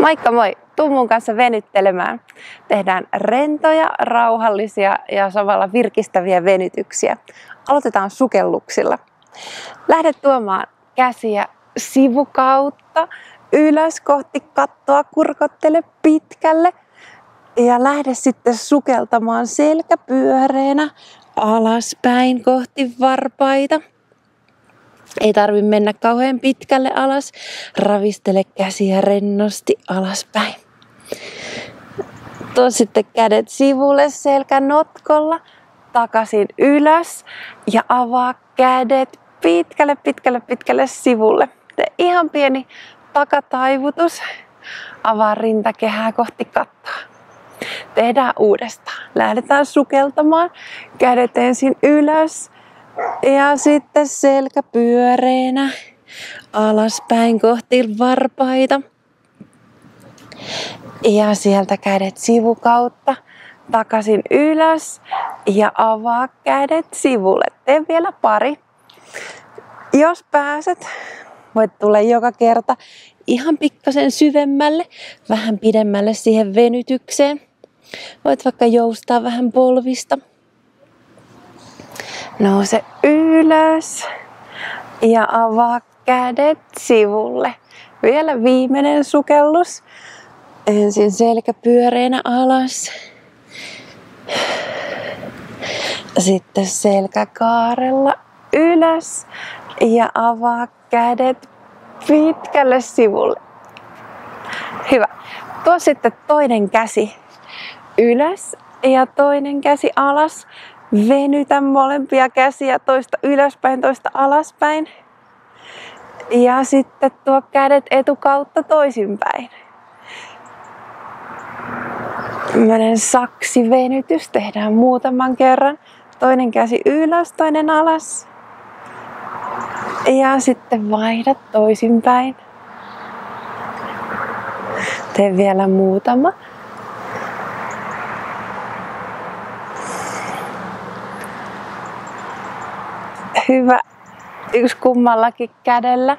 Moikka moi! Tuu mun kanssa venyttelemään. Tehdään rentoja, rauhallisia ja samalla virkistäviä venytyksiä. Aloitetaan sukelluksilla. Lähde tuomaan käsiä sivukautta ylös kohti kattoa, kurkottele pitkälle. Ja lähde sitten sukeltamaan selkä pyöreänä alaspäin kohti varpaita. Ei tarvi mennä kauhean pitkälle alas. Ravistele käsiä rennosti alaspäin. Tuo sitten kädet sivulle selkänotkolla. Takaisin ylös. Ja avaa kädet pitkälle sivulle. Tee ihan pieni takataivutus. Avaa rintakehää kohti kattoa. Tehdään uudestaan. Lähdetään sukeltamaan. Kädet ensin ylös. Ja sitten selkä pyöreänä alaspäin kohti varpaita. Ja sieltä kädet sivukautta takaisin ylös ja avaa kädet sivulle. Tee vielä pari. Jos pääset, voit tulla joka kerta ihan pikkasen syvemmälle, vähän pidemmälle siihen venytykseen. Voit vaikka joustaa vähän polvista. Nouse ylös ja avaa kädet sivulle. Vielä viimeinen sukellus. Ensin selkä pyöreänä alas. Sitten selkä kaarella ylös ja avaa kädet pitkälle sivulle. Hyvä. Tuo sitten toinen käsi ylös ja toinen käsi alas. Venytä molempia käsiä, toista ylöspäin, toista alaspäin. Ja sitten tuo kädet etukautta toisinpäin. Tämmönen saksivenytys tehdään muutaman kerran. Toinen käsi ylös, toinen alas. Ja sitten vaihda toisinpäin. Tee vielä muutama. Hyvä. Yksi kummallakin kädellä.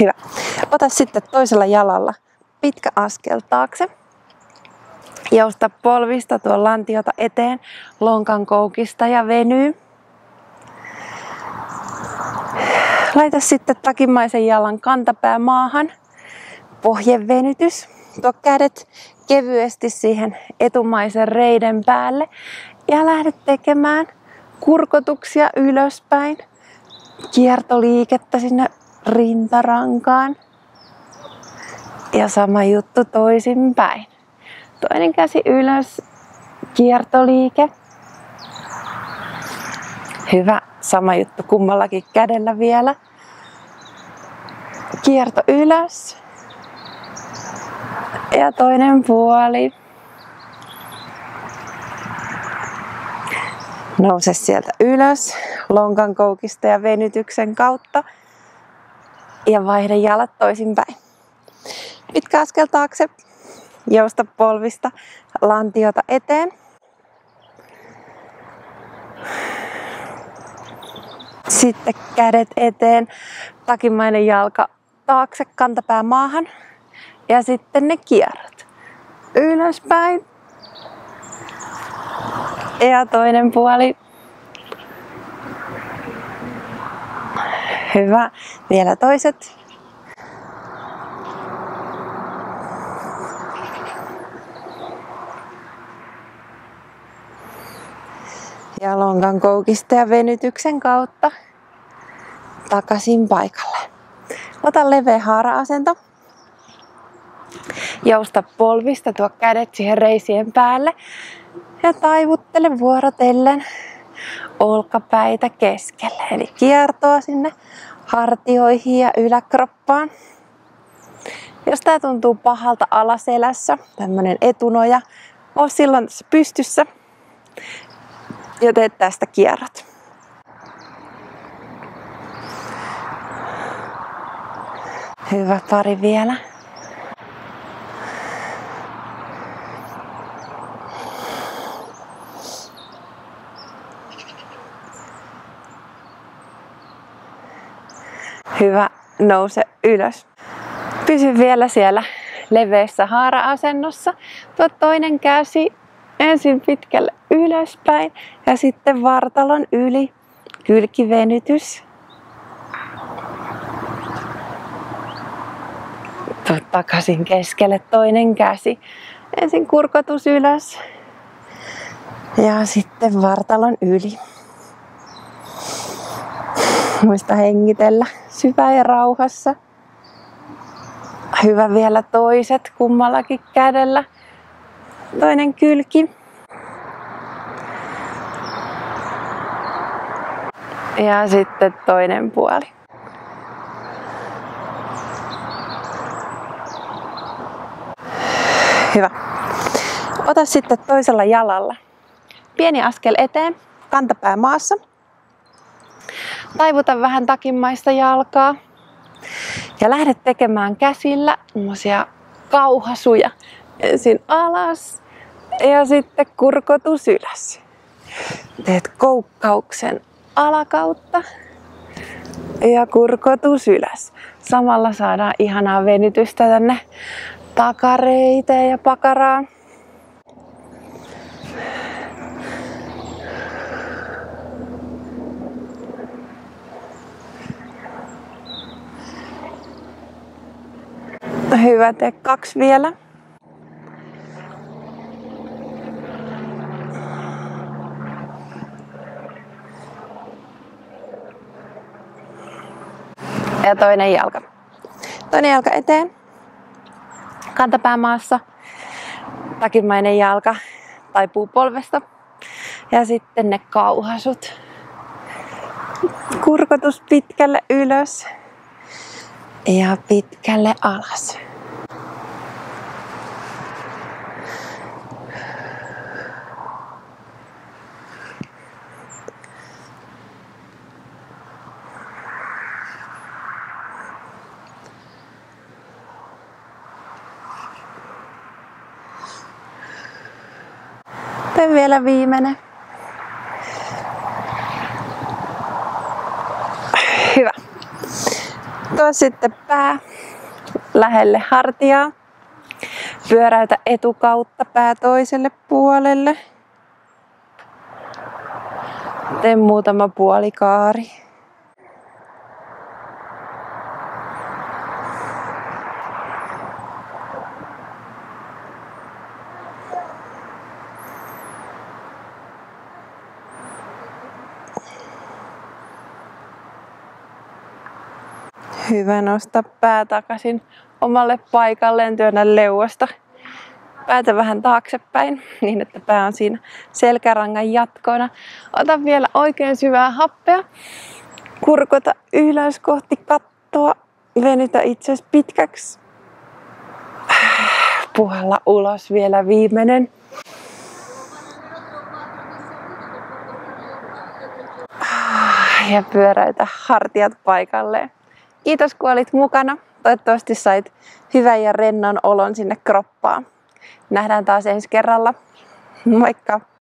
Hyvä. Ota sitten toisella jalalla pitkä askel taakse. Jousta polvista tuon lantiota eteen, lonkan koukista ja venyy. Laita sitten takimmaisen jalan kantapää maahan. Pohjevenytys. Tuo kädet kevyesti siihen etumaisen reiden päälle ja lähde tekemään kurkotuksia ylöspäin. Kiertoliikettä sinne rintarankaan. Ja sama juttu toisinpäin. Toinen käsi ylös, kiertoliike. Hyvä, sama juttu kummallakin kädellä vielä. Kierto ylös. Ja toinen puoli. Nouse sieltä ylös lonkan koukista ja venytyksen kautta. Ja vaihda jalat toisinpäin. Pitkä askel taakse. Jousta polvista lantiota eteen. Sitten kädet eteen. Takimmainen jalka taakse, kantapää maahan. Ja sitten ne kierrot. Ylöspäin. Ja toinen puoli. Hyvä. Vielä toiset. Ja lonkan koukista ja venytyksen kautta takaisin paikalle. Ota leveä haara-asento. Jousta polvista, tuo kädet siihen reisien päälle ja taivuttele vuorotellen olkapäitä keskelle. Eli kiertoa sinne hartioihin ja yläkroppaan. Jos tää tuntuu pahalta alaselässä, tämmönen etunoja, oo silloin pystyssä ja teet tästä kierrot. Hyvä, pari vielä. Hyvä, nouse ylös. Pysy vielä siellä leveässä haara-asennossa. Tuo toinen käsi ensin pitkälle ylöspäin ja sitten vartalon yli. Kylkivenytys. Tuo takaisin keskelle toinen käsi. Ensin kurkotus ylös ja sitten vartalon yli. Muista hengitellä syvään ja rauhassa. Hyvä, vielä toiset kummallakin kädellä. Toinen kylki. Ja sitten toinen puoli. Hyvä. Ota sitten toisella jalalla pieni askel eteen, kantapää maassa. Taivuta vähän takinmaista jalkaa. Ja lähde tekemään käsillä kauhasuja. Ensin alas ja sitten kurkotus ylös. Teet koukkauksen alakautta ja kurkotus ylös. Samalla saadaan ihanaa venytystä tänne takareiteen ja pakaraan. Hyvä, tee 2 vielä. Ja toinen jalka. Toinen jalka eteen. Kantapää maassa. Takinmainen jalka taipuu polvesta. Ja sitten ne kauhasut. Kurkotus pitkälle ylös. Ja pitkälle alas. Tee vielä viimeinen. Hyvä. Tuo sitten pää lähelle hartiaa. Pyöräytä etukautta pää toiselle puolelle. Tee muutama puolikaari. Hyvä, nosta pää takaisin omalle paikalleen, työnnä leuasta päätä vähän taaksepäin niin, että pää on siinä selkärangan jatkona. Ota vielä oikein syvää happea. Kurkota ylös kohti kattoa. Venytä itsesi pitkäksi. Puhalla ulos vielä viimeinen. Ja pyöräytä hartiat paikalleen. Kiitos kun olit mukana. Toivottavasti sait hyvän ja rennon olon sinne kroppaan. Nähdään taas ensi kerralla. Moikka!